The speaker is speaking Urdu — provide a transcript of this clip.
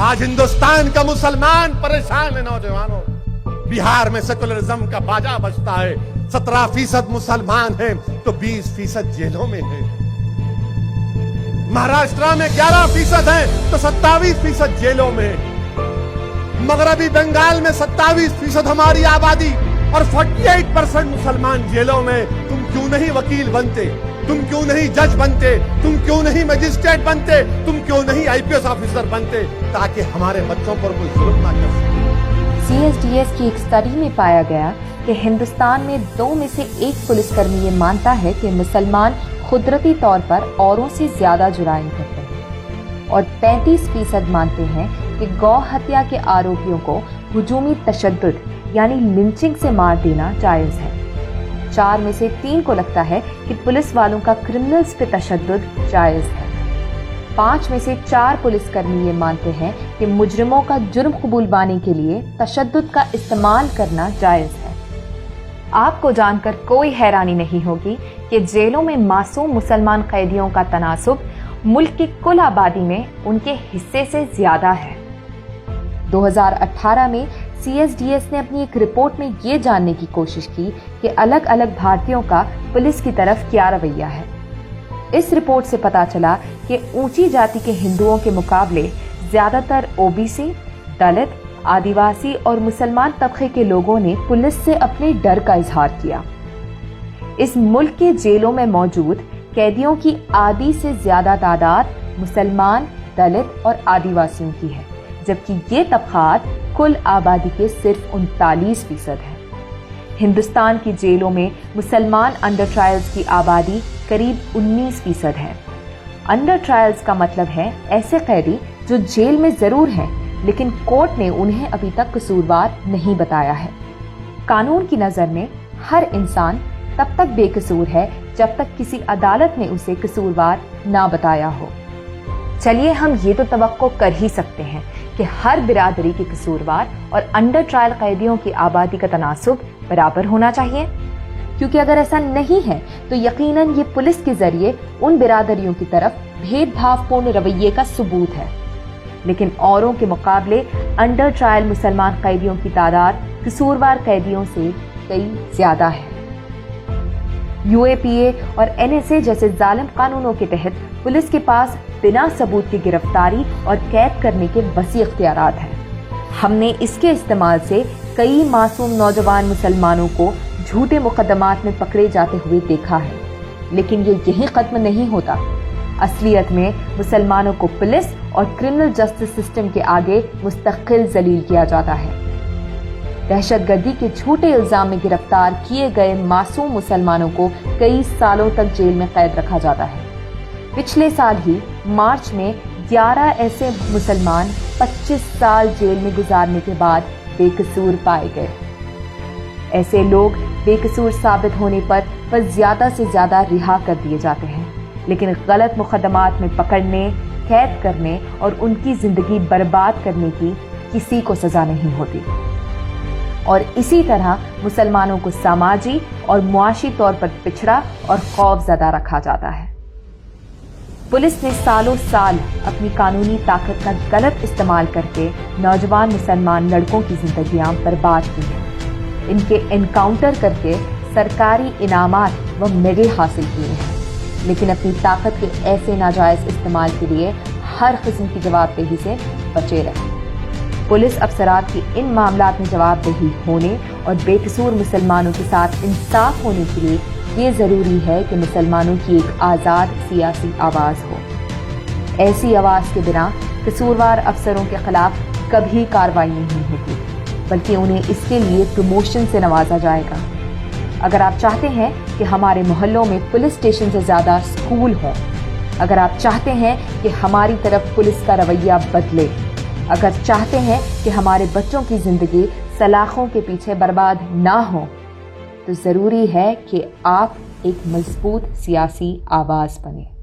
آج ہندوستان کا مسلمان پریشان ہے نوجوانوں. بہار میں سیکولرزم کا باجا بجتا ہے. 17% مسلمان ہیں تو 20% جیلوں میں ہیں. مہاراشٹرا میں 11% ہیں تو 27% جیلوں میں. مغربی بنگال میں 27% ہماری آبادی اور 48% مسلمان جیلوں میں. تم کیوں نہیں وکیل بنتے؟ تم کیوں نہیں جج بنتے؟ تم کیوں نہیں مجسٹریٹ بنتے؟ تم کیوں نہیں IPS آفیسر بنتے تاکہ ہمارے بچوں پر کوئی ظلم نہ کر سکے؟ CSDS کی ایک اسٹڈی میں پایا گیا کہ ہندوستان میں 2 میں سے 1 پولیس کرمی یہ مانتا ہے کہ مسلمان قدرتی طور پر اوروں سے زیادہ جرائم کرتے ہیں اور 35% مانتے ہیں کہ گو ہتیا کے آروپیوں کو ہجومی تشدد یعنی لنچنگ سے مار دینا جائز ہے. 4 میں سے 3 کو لگتا ہے کہ پولیس والوں کا کرمنلز پہ تشدد جائز ہے. 5 میں سے 4 پولیس کرمی یہ مانتے ہیں کہ مجرموں کا جرم قبول بانے کے لیے تشدد کا استعمال کرنا جائز ہے. آپ کو جان کر کوئی حیرانی نہیں ہوگی کہ جیلوں میں معصوم مسلمان قیدیوں کا تناسب ملک کی کل آبادی میں ان کے حصے سے زیادہ ہے. 2018 میں CSDS نے اپنی ایک رپورٹ میں یہ جاننے کی کوشش کی کہ الگ الگ بھارتیوں کا پولیس کی طرف کیا رویہ ہے. اس رپورٹ سے پتا چلا کہ اونچی جاتی کے ہندوؤں کے مقابلے زیادہ تر OBC، دلت، آدیواسی اور مسلمان طبقے کے لوگوں نے پولیس سے اپنے ڈر کا اظہار کیا. اس ملک کے جیلوں میں موجود قیدیوں کی آدھی سے زیادہ تعداد مسلمان، دلت اور آدیواسیوں کی ہے، جبکہ یہ طبقات کل آبادی کے صرف 39% ہیں. ہندوستان کی جیلوں میں مسلمان انڈر ٹرائلز کی آبادی قریب 19% ہے. انڈر ٹرائلز کا مطلب ہے ایسے قیدی جو جیل میں ضرور ہیں لیکن کورٹ نے انہیں ابھی تک قصوروار نہیں بتایا ہے. قانون کی نظر میں ہر انسان تب تک بے قصور ہے جب تک کسی عدالت نے اسے قصوروار نہ بتایا ہو. چلیے ہم یہ تو توقع کر ہی سکتے ہیں کہ ہر برادری کے قصوروار اور انڈر ٹرائل قیدیوں کی آبادی کا تناسب برابر ہونا چاہیے، کیونکہ اگر ایسا نہیں ہے تو یقیناً یہ پولیس کے ذریعے ان برادریوں کی طرف بھید بھاو پورن رویے کا ثبوت ہے. لیکن اوروں کے مقابلے انڈر ٹرائل مسلمان قیدیوں کی تعداد قصوروار قیدیوں سے کئی زیادہ ہے. UAPA اور NSA جیسے ظالم قانونوں کے تحت پولیس کے پاس بنا ثبوت کی گرفتاری اور قید کرنے کے وسیع اختیارات ہیں. ہم نے اس کے استعمال سے کئی معصوم نوجوان مسلمانوں کو جھوٹے مقدمات میں پکڑے جاتے ہوئے دیکھا ہے. لیکن یہ یہیں ختم نہیں ہوتا. اصلیت میں مسلمانوں کو پولیس اور کرمنل جسٹس سسٹم کے آگے مستقل ذلیل کیا جاتا ہے. دہشت گردی کے جھوٹے الزام میں گرفتار کیے گئے معصوم مسلمانوں کو کئی سالوں تک جیل میں قید رکھا جاتا ہے. پچھلے سال ہی مارچ میں 11 ایسے مسلمان 25 سال جیل میں گزارنے کے بعد بے قصور پائے گئے. ایسے لوگ بے قصور ثابت ہونے پر زیادہ سے زیادہ رہا کر دیے جاتے ہیں، لیکن غلط مقدمات میں پکڑنے، قید کرنے اور ان کی زندگی برباد کرنے کی کسی کو سزا نہیں ہوتی. اور اسی طرح مسلمانوں کو سماجی اور معاشی طور پر پچھڑا اور خوف زدہ رکھا جاتا ہے. پولیس نے سالوں سال اپنی قانونی طاقت کا غلط استعمال کر کے نوجوان مسلمان لڑکوں کی زندگیاں برباد کی ہیں. ان کے انکاؤنٹر کر کے سرکاری انعامات و میڈل حاصل کیے ہیں، لیکن اپنی طاقت کے ایسے ناجائز استعمال کے لیے ہر قسم کی جواب دہی سے بچے رہے. پولیس افسرات کی ان معاملات میں جواب دہی ہونے اور بے قصور مسلمانوں کے ساتھ انصاف ہونے کے لیے یہ ضروری ہے کہ مسلمانوں کی ایک آزاد سیاسی آواز ہو. ایسی آواز کے بنا قصوروار افسروں کے خلاف کبھی کارروائی نہیں ہوتی، بلکہ انہیں اس کے لیے پروموشن سے نوازا جائے گا. اگر آپ چاہتے ہیں کہ ہمارے محلوں میں پولیس اسٹیشن سے زیادہ اسکول ہوں، اگر آپ چاہتے ہیں کہ ہماری طرف پولیس کا رویہ بدلے، اگر چاہتے ہیں کہ ہمارے بچوں کی زندگی سلاخوں کے پیچھے برباد نہ ہو، تو ضروری ہے کہ آپ ایک مضبوط سیاسی آواز بنیں.